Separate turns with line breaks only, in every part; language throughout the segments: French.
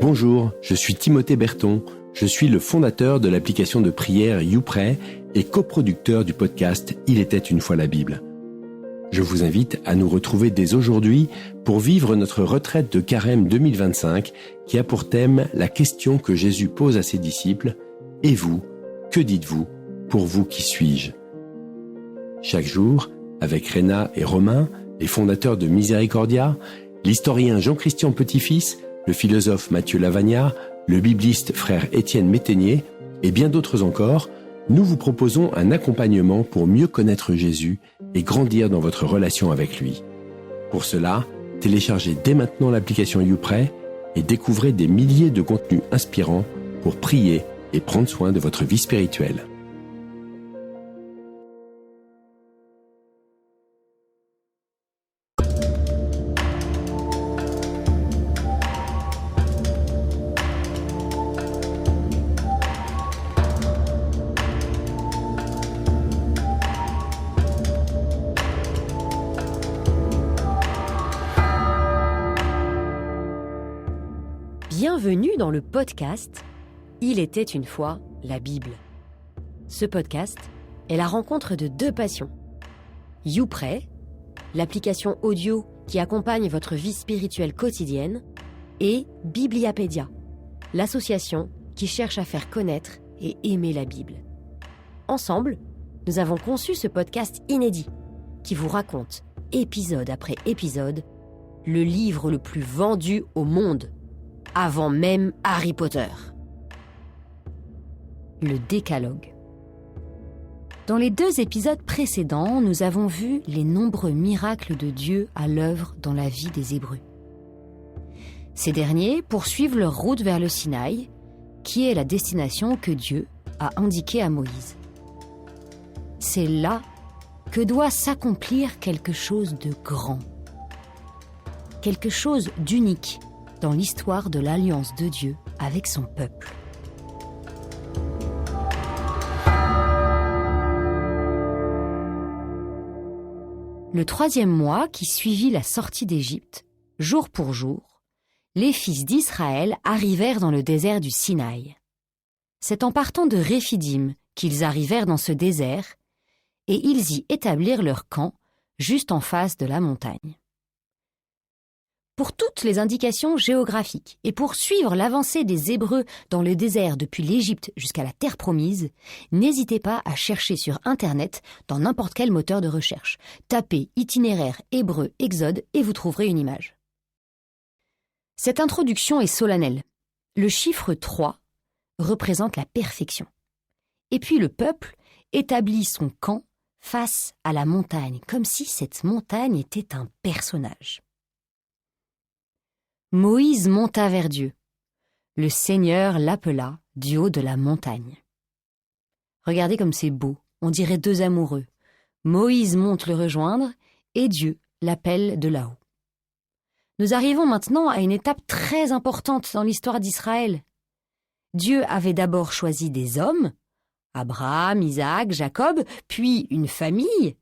Bonjour, je suis Timothée Berton, je suis le fondateur de l'application de prière YouPray et coproducteur du podcast Il était une fois la Bible. Je vous invite à nous retrouver dès aujourd'hui pour vivre notre retraite de Carême 2025 qui a pour thème la question que Jésus pose à ses disciples « Et vous, que dites-vous? Pour vous, qui suis-je » Chaque jour, avec Réna et Romain, les fondateurs de Miséricordia, l'historien Jean-Christian Petit-Fils, le philosophe Mathieu Lavagna, le bibliste frère Étienne Métainier et bien d'autres encore, nous vous proposons un accompagnement pour mieux connaître Jésus et grandir dans votre relation avec lui. Pour cela, téléchargez dès maintenant l'application YouPray et découvrez des milliers de contenus inspirants pour prier et prendre soin de votre vie spirituelle.
Bienvenue dans le podcast « Il était une fois la Bible ». Ce podcast est la rencontre de deux passions. YouPray, l'application audio qui accompagne votre vie spirituelle quotidienne, et Bibliapédia, l'association qui cherche à faire connaître et aimer la Bible. Ensemble, nous avons conçu ce podcast inédit qui vous raconte, épisode après épisode, le livre le plus vendu au monde, avant même Harry Potter. Le Décalogue. Dans les 2 épisodes précédents, nous avons vu les nombreux miracles de Dieu à l'œuvre dans la vie des Hébreux. Ces derniers poursuivent leur route vers le Sinaï, qui est la destination que Dieu a indiquée à Moïse. C'est là que doit s'accomplir quelque chose de grand, quelque chose d'unique dans l'histoire de l'alliance de Dieu avec son peuple. Le 3e mois qui suivit la sortie d'Égypte, jour pour jour, les fils d'Israël arrivèrent dans le désert du Sinaï. C'est en partant de Réphidim qu'ils arrivèrent dans ce désert, et ils y établirent leur camp juste en face de la montagne. Pour toutes les indications géographiques et pour suivre l'avancée des Hébreux dans le désert depuis l'Égypte jusqu'à la terre promise, n'hésitez pas à chercher sur Internet dans n'importe quel moteur de recherche. Tapez itinéraire hébreu Exode et vous trouverez une image. Cette introduction est solennelle. Le chiffre 3 représente la perfection. Et puis le peuple établit son camp face à la montagne, comme si cette montagne était un personnage. Moïse monta vers Dieu. Le Seigneur l'appela du haut de la montagne. Regardez comme c'est beau, on dirait 2 amoureux. Moïse monte le rejoindre et Dieu l'appelle de là-haut. Nous arrivons maintenant à une étape très importante dans l'histoire d'Israël. Dieu avait d'abord choisi des hommes, Abraham, Isaac, Jacob, puis une famille,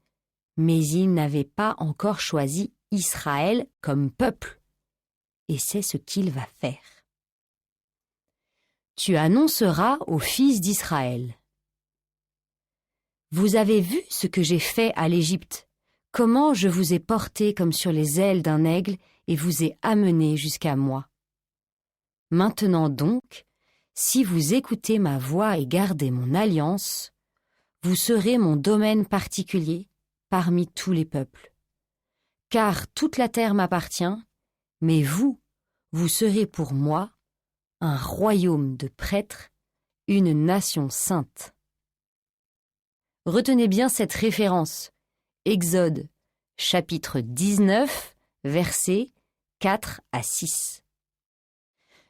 mais il n'avait pas encore choisi Israël comme peuple. Et c'est ce qu'il va faire. Tu annonceras aux fils d'Israël. Vous avez vu ce que j'ai fait à l'Égypte, comment je vous ai porté comme sur les ailes d'un aigle et vous ai amené jusqu'à moi. Maintenant donc, si vous écoutez ma voix et gardez mon alliance, vous serez mon domaine particulier parmi tous les peuples. Car toute la terre m'appartient, mais vous serez pour moi un royaume de prêtres, une nation sainte. Retenez bien cette référence. Exode, chapitre 19, versets 4 à 6.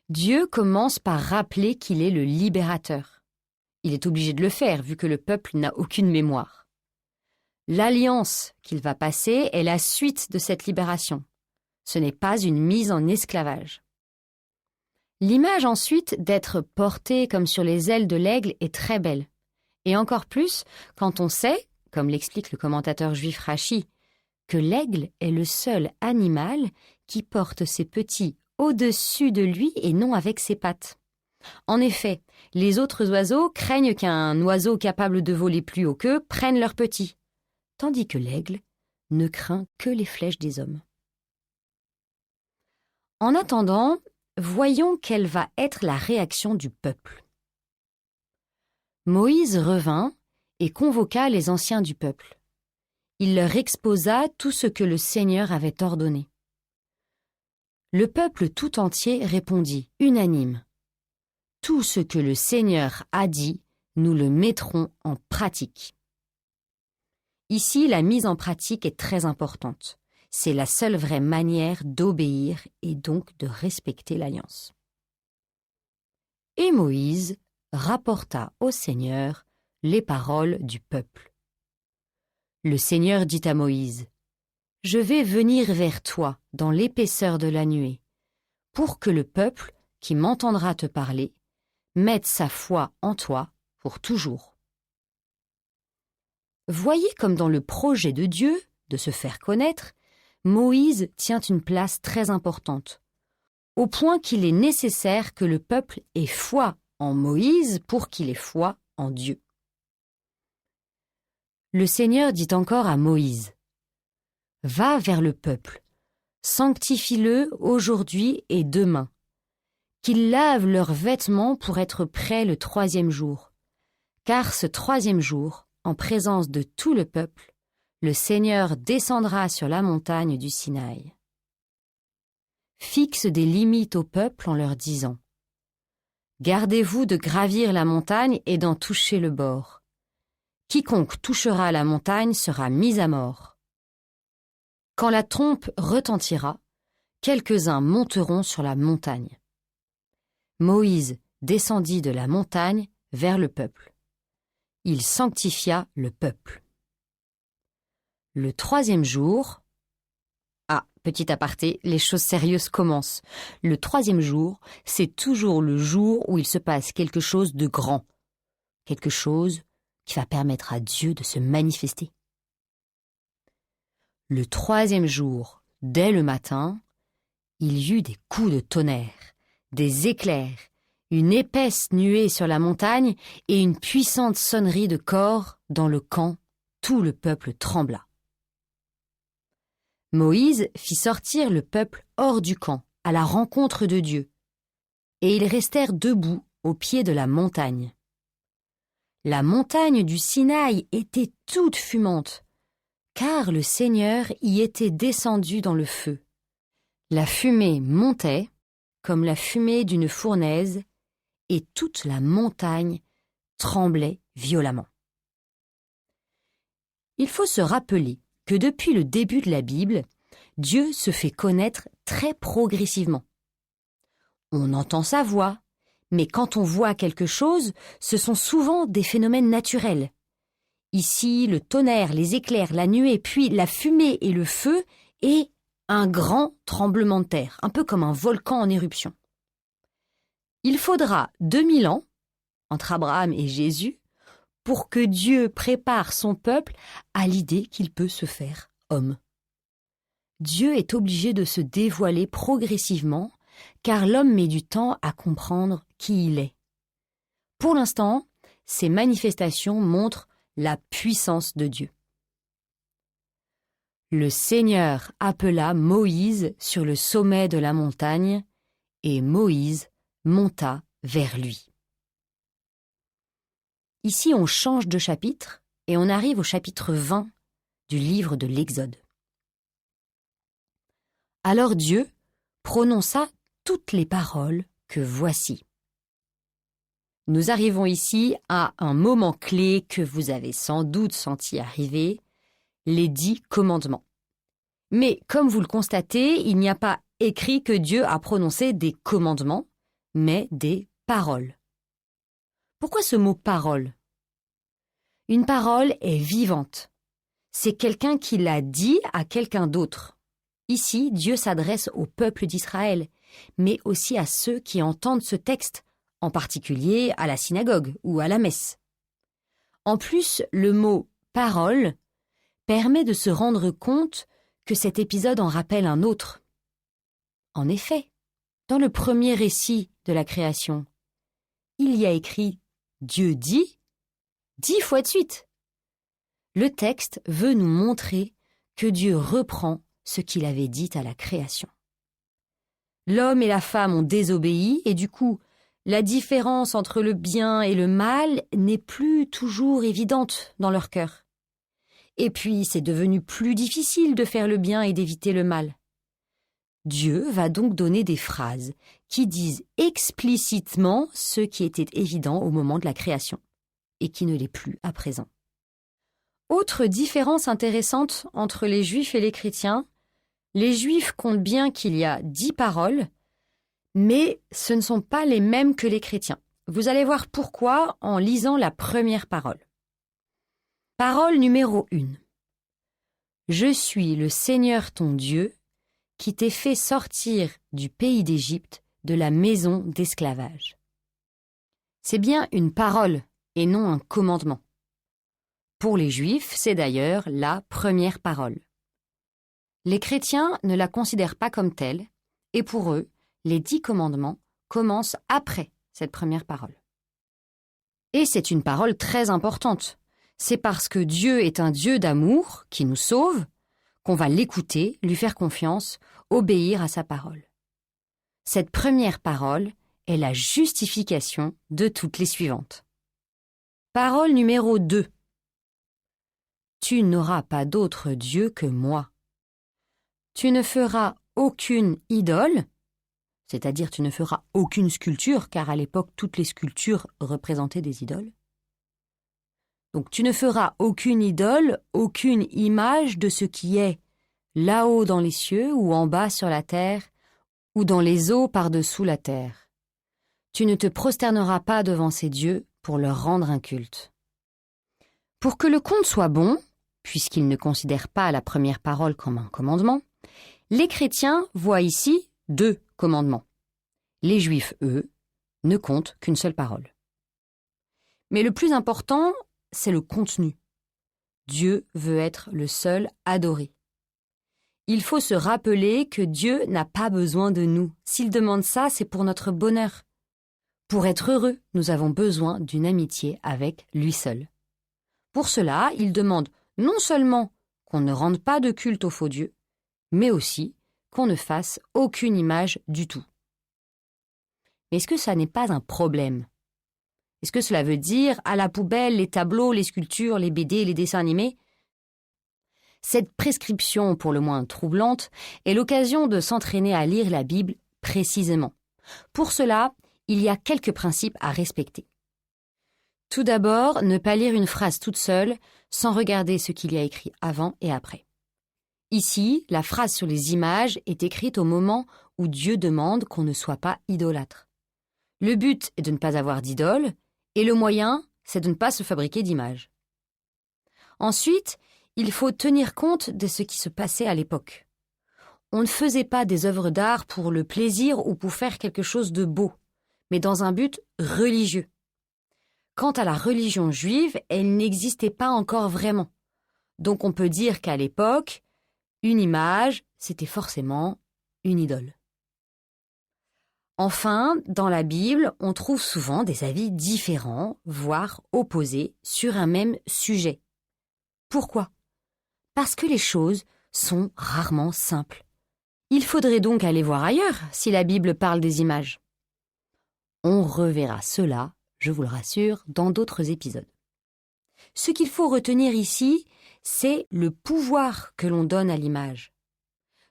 Dieu commence par rappeler qu'il est le libérateur. Il est obligé de le faire vu que le peuple n'a aucune mémoire. L'alliance qu'il va passer est la suite de cette libération. Ce n'est pas une mise en esclavage. L'image ensuite d'être porté comme sur les ailes de l'aigle est très belle. Et encore plus quand on sait, comme l'explique le commentateur juif Rashi, que l'aigle est le seul animal qui porte ses petits au-dessus de lui et non avec ses pattes. En effet, les autres oiseaux craignent qu'un oiseau capable de voler plus haut qu'eux prenne leurs petits, tandis que l'aigle ne craint que les flèches des hommes. En attendant, voyons quelle va être la réaction du peuple. Moïse revint et convoqua les anciens du peuple. Il leur exposa tout ce que le Seigneur avait ordonné. Le peuple tout entier répondit, unanime. Tout ce que le Seigneur a dit, nous le mettrons en pratique. Ici, la mise en pratique est très importante. C'est la seule vraie manière d'obéir et donc de respecter l'alliance. Et Moïse rapporta au Seigneur les paroles du peuple. Le Seigneur dit à Moïse, « Je vais venir vers toi dans l'épaisseur de la nuée, pour que le peuple, qui m'entendra te parler, mette sa foi en toi pour toujours. » Voyez comme dans le projet de Dieu de se faire connaître, Moïse tient une place très importante, au point qu'il est nécessaire que le peuple ait foi en Moïse pour qu'il ait foi en Dieu. Le Seigneur dit encore à Moïse, « Va vers le peuple, sanctifie-le aujourd'hui et demain, qu'ils lavent leurs vêtements pour être prêts le 3e jour, car ce 3e jour, en présence de tout le peuple, le Seigneur descendra sur la montagne du Sinaï. Fixe des limites au peuple en leur disant « Gardez-vous de gravir la montagne et d'en toucher le bord. Quiconque touchera la montagne sera mis à mort. Quand la trompe retentira, quelques-uns monteront sur la montagne. » Moïse descendit de la montagne vers le peuple. Il sanctifia le peuple. Le 3e jour... petit aparté, les choses sérieuses commencent. Le 3e jour, c'est toujours le jour où il se passe quelque chose de grand. Quelque chose qui va permettre à Dieu de se manifester. Le 3e jour, dès le matin, il y eut des coups de tonnerre, des éclairs, une épaisse nuée sur la montagne et une puissante sonnerie de cor dans le camp. Tout le peuple trembla. Moïse fit sortir le peuple hors du camp, à la rencontre de Dieu, et ils restèrent debout au pied de la montagne. La montagne du Sinaï était toute fumante, car le Seigneur y était descendu dans le feu. La fumée montait, comme la fumée d'une fournaise, et toute la montagne tremblait violemment. Il faut se rappeler que depuis le début de la Bible, Dieu se fait connaître très progressivement. On entend sa voix, mais quand on voit quelque chose, ce sont souvent des phénomènes naturels. Ici, le tonnerre, les éclairs, la nuée, puis la fumée et le feu, et un grand tremblement de terre, un peu comme un volcan en éruption. Il faudra 2000 ans, entre Abraham et Jésus, pour que Dieu prépare son peuple à l'idée qu'il peut se faire homme. Dieu est obligé de se dévoiler progressivement, car l'homme met du temps à comprendre qui il est. Pour l'instant, ces manifestations montrent la puissance de Dieu. Le Seigneur appela Moïse sur le sommet de la montagne, et Moïse monta vers lui. Ici, on change de chapitre et on arrive au chapitre 20 du livre de l'Exode. Alors Dieu prononça toutes les paroles que voici. Nous arrivons ici à un moment clé que vous avez sans doute senti arriver, les 10 commandements. Mais comme vous le constatez, il n'y a pas écrit que Dieu a prononcé des commandements, mais des paroles. Pourquoi ce mot « parole » ? Une parole est vivante. C'est quelqu'un qui l'a dit à quelqu'un d'autre. Ici, Dieu s'adresse au peuple d'Israël, mais aussi à ceux qui entendent ce texte, en particulier à la synagogue ou à la messe. En plus, le mot « parole » permet de se rendre compte que cet épisode en rappelle un autre. En effet, dans le premier récit de la création, il y a écrit « Dieu dit » 10 fois de suite. Le texte veut nous montrer que Dieu reprend ce qu'il avait dit à la création. L'homme et la femme ont désobéi et du coup, la différence entre le bien et le mal n'est plus toujours évidente dans leur cœur. Et puis, c'est devenu plus difficile de faire le bien et d'éviter le mal. Dieu va donc donner des phrases qui disent explicitement ce qui était évident au moment de la création et qui ne l'est plus à présent. Autre différence intéressante entre les Juifs et les chrétiens, les Juifs comptent bien qu'il y a 10 paroles, mais ce ne sont pas les mêmes que les chrétiens. Vous allez voir pourquoi en lisant la première parole. Parole numéro 1. Je suis le Seigneur ton Dieu, qui t'ai fait sortir du pays d'Égypte, de la maison d'esclavage. C'est bien une parole et non un commandement. Pour les Juifs, c'est d'ailleurs la première parole. Les chrétiens ne la considèrent pas comme telle, et pour eux, les 10 commandements commencent après cette première parole. Et c'est une parole très importante. C'est parce que Dieu est un Dieu d'amour qui nous sauve qu'on va l'écouter, lui faire confiance, obéir à sa parole. Cette première parole est la justification de toutes les suivantes. Parole numéro 2. Tu n'auras pas d'autre Dieu que moi. Tu ne feras aucune idole, c'est-à-dire tu ne feras aucune sculpture, car à l'époque toutes les sculptures représentaient des idoles. Donc tu ne feras aucune idole, aucune image de ce qui est là-haut dans les cieux ou en bas sur la terre ou dans les eaux par-dessous la terre. Tu ne te prosterneras pas devant ces dieux pour leur rendre un culte. Pour que le conte soit bon, puisqu'ils ne considèrent pas la première parole comme un commandement, les chrétiens voient ici 2 commandements. Les Juifs, eux, ne comptent qu'une seule parole. Mais le plus important, c'est le contenu. Dieu veut être le seul adoré. Il faut se rappeler que Dieu n'a pas besoin de nous. S'il demande ça, c'est pour notre bonheur. Pour être heureux, nous avons besoin d'une amitié avec lui seul. Pour cela, il demande non seulement qu'on ne rende pas de culte aux faux dieux, mais aussi qu'on ne fasse aucune image du tout. Mais est-ce que ça n'est pas un problème ? Est-ce que cela veut dire à la poubelle les tableaux, les sculptures, les BD, les dessins animés ? Cette prescription, pour le moins troublante, est l'occasion de s'entraîner à lire la Bible précisément. Pour cela, il y a quelques principes à respecter. Tout d'abord, ne pas lire une phrase toute seule sans regarder ce qu'il y a écrit avant et après. Ici, la phrase sur les images est écrite au moment où Dieu demande qu'on ne soit pas idolâtre. Le but est de ne pas avoir d'idole et le moyen, c'est de ne pas se fabriquer d'images. Ensuite, il faut tenir compte de ce qui se passait à l'époque. On ne faisait pas des œuvres d'art pour le plaisir ou pour faire quelque chose de beau, mais dans un but religieux. Quant à la religion juive, elle n'existait pas encore vraiment. Donc on peut dire qu'à l'époque, une image, c'était forcément une idole. Enfin, dans la Bible, on trouve souvent des avis différents, voire opposés, sur un même sujet. Pourquoi ? Parce que les choses sont rarement simples. Il faudrait donc aller voir ailleurs si la Bible parle des images. On reverra cela, je vous le rassure, dans d'autres épisodes. Ce qu'il faut retenir ici, c'est le pouvoir que l'on donne à l'image.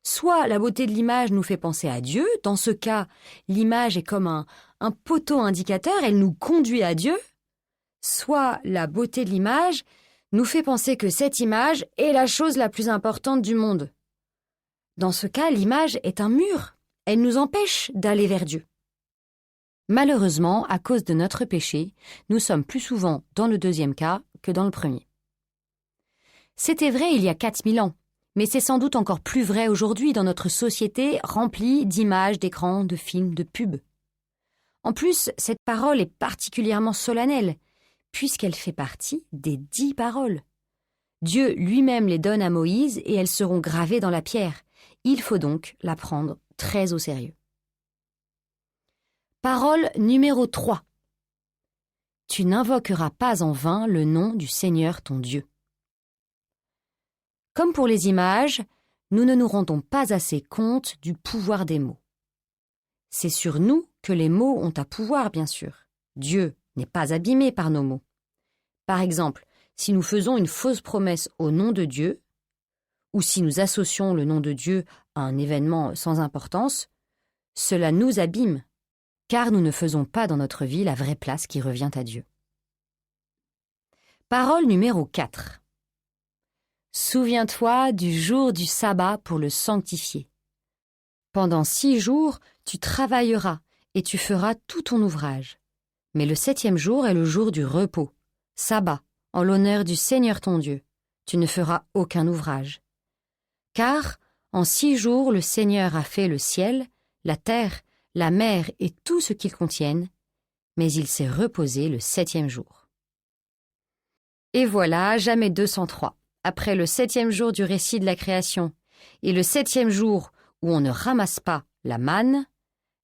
Soit la beauté de l'image nous fait penser à Dieu, dans ce cas, l'image est comme un poteau indicateur, elle nous conduit à Dieu, soit la beauté de l'image nous fait penser que cette image est la chose la plus importante du monde. Dans ce cas, l'image est un mur, elle nous empêche d'aller vers Dieu. Malheureusement, à cause de notre péché, nous sommes plus souvent dans le deuxième cas que dans le premier. C'était vrai il y a 4000 ans, mais c'est sans doute encore plus vrai aujourd'hui dans notre société remplie d'images, d'écrans, de films, de pubs. En plus, cette parole est particulièrement solennelle, puisqu'elle fait partie des 10 paroles. Dieu lui-même les donne à Moïse et elles seront gravées dans la pierre. Il faut donc la prendre très au sérieux. Parole numéro 3. Tu n'invoqueras pas en vain le nom du Seigneur ton Dieu. Comme pour les images, nous ne nous rendons pas assez compte du pouvoir des mots. C'est sur nous que les mots ont un pouvoir, bien sûr. Dieu n'est pas abîmé par nos mots. Par exemple, si nous faisons une fausse promesse au nom de Dieu, ou si nous associons le nom de Dieu à un événement sans importance, cela nous abîme, car nous ne faisons pas dans notre vie la vraie place qui revient à Dieu. Parole numéro 4. Souviens-toi du jour du sabbat pour le sanctifier. Pendant 6 jours, tu travailleras et tu feras tout ton ouvrage. Mais le 7e jour est le jour du repos, sabbat, en l'honneur du Seigneur ton Dieu. Tu ne feras aucun ouvrage. Car en 6 jours le Seigneur a fait le ciel, la terre, la mer et tout ce qu'ils contiennent, mais il s'est reposé le 7e jour. Et voilà, Jamais 203. Après le 7e jour du récit de la création et le 7e jour où on ne ramasse pas la manne,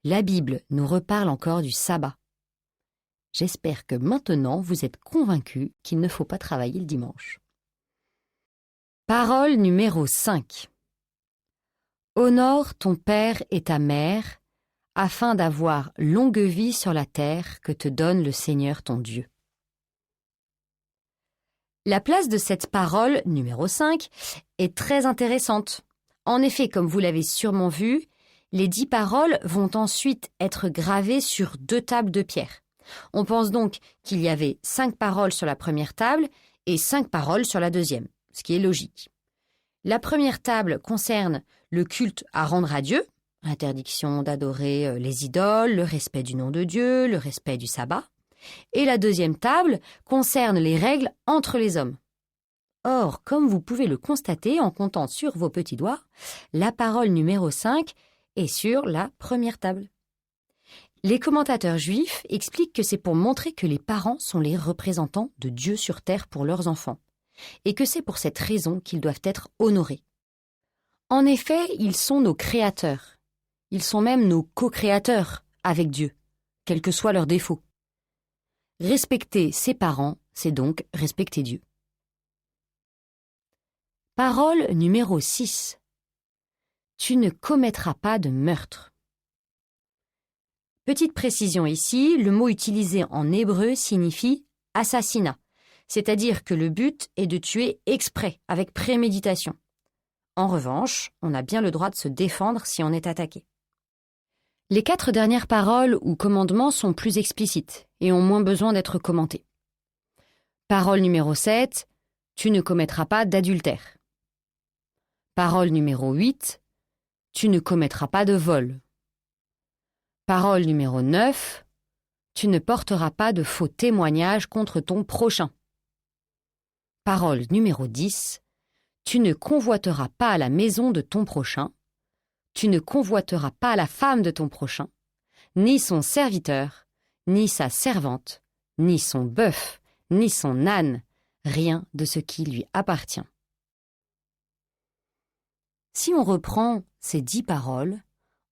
la Bible nous reparle encore du sabbat. J'espère que maintenant vous êtes convaincus qu'il ne faut pas travailler le dimanche. Parole numéro 5. Honore ton père et ta mère, afin d'avoir longue vie sur la terre que te donne le Seigneur ton Dieu. La place de cette parole, numéro 5, est très intéressante. En effet, comme vous l'avez sûrement vu, les 10 paroles vont ensuite être gravées sur 2 tables de pierre. On pense donc qu'il y avait 5 paroles sur la première table et 5 paroles sur la deuxième, ce qui est logique. La première table concerne le culte à rendre à Dieu, l'interdiction d'adorer les idoles, le respect du nom de Dieu, le respect du sabbat. Et la deuxième table concerne les règles entre les hommes. Or, comme vous pouvez le constater en comptant sur vos petits doigts, la parole numéro 5 est sur la première table. Les commentateurs juifs expliquent que c'est pour montrer que les parents sont les représentants de Dieu sur terre pour leurs enfants, et que c'est pour cette raison qu'ils doivent être honorés. En effet, ils sont nos créateurs. Ils sont même nos co-créateurs avec Dieu, quels que soient leurs défauts. Respecter ses parents, c'est donc respecter Dieu. Parole numéro 6. Tu ne commettras pas de meurtre. Petite précision ici, le mot utilisé en hébreu signifie assassinat, c'est-à-dire que le but est de tuer exprès, avec préméditation. En revanche, on a bien le droit de se défendre si on est attaqué. Les 4 dernières paroles ou commandements sont plus explicites et ont moins besoin d'être commentées. Parole numéro 7, tu ne commettras pas d'adultère. Parole numéro 8, tu ne commettras pas de vol. Parole numéro 9, tu ne porteras pas de faux témoignages contre ton prochain. Parole numéro 10, tu ne convoiteras pas la maison de ton prochain. Tu ne convoiteras pas la femme de ton prochain, ni son serviteur, ni sa servante, ni son bœuf, ni son âne, rien de ce qui lui appartient. Si on reprend ces 10 paroles,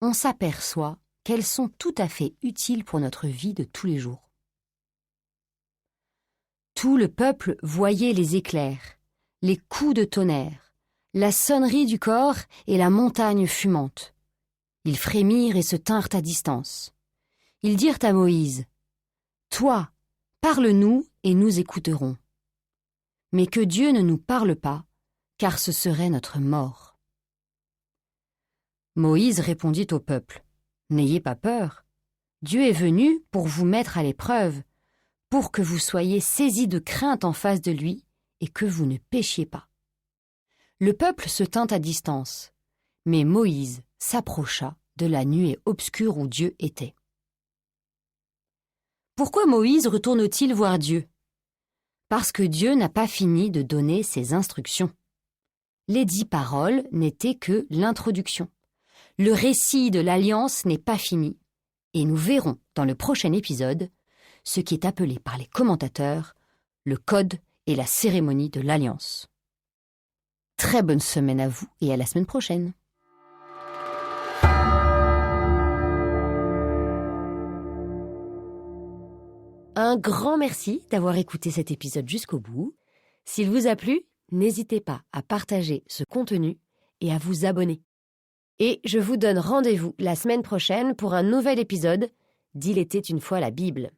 on s'aperçoit qu'elles sont tout à fait utiles pour notre vie de tous les jours. Tout le peuple voyait les éclairs, les coups de tonnerre, la sonnerie du corps et la montagne fumante. Ils frémirent et se tinrent à distance. Ils dirent à Moïse, « Toi, parle-nous et nous écouterons. Mais que Dieu ne nous parle pas, car ce serait notre mort. » Moïse répondit au peuple, « N'ayez pas peur. Dieu est venu pour vous mettre à l'épreuve, pour que vous soyez saisis de crainte en face de lui et que vous ne péchiez pas. » Le peuple se tint à distance, mais Moïse s'approcha de la nuée obscure où Dieu était. Pourquoi Moïse retourne-t-il voir Dieu? Parce que Dieu n'a pas fini de donner ses instructions. Les 10 paroles n'étaient que l'introduction. Le récit de l'Alliance n'est pas fini, et nous verrons dans le prochain épisode ce qui est appelé par les commentateurs le Code et la cérémonie de l'Alliance. Très bonne semaine à vous et à la semaine prochaine. Un grand merci d'avoir écouté cet épisode jusqu'au bout. S'il vous a plu, n'hésitez pas à partager ce contenu et à vous abonner. Et je vous donne rendez-vous la semaine prochaine pour un nouvel épisode d'Il était une fois la Bible.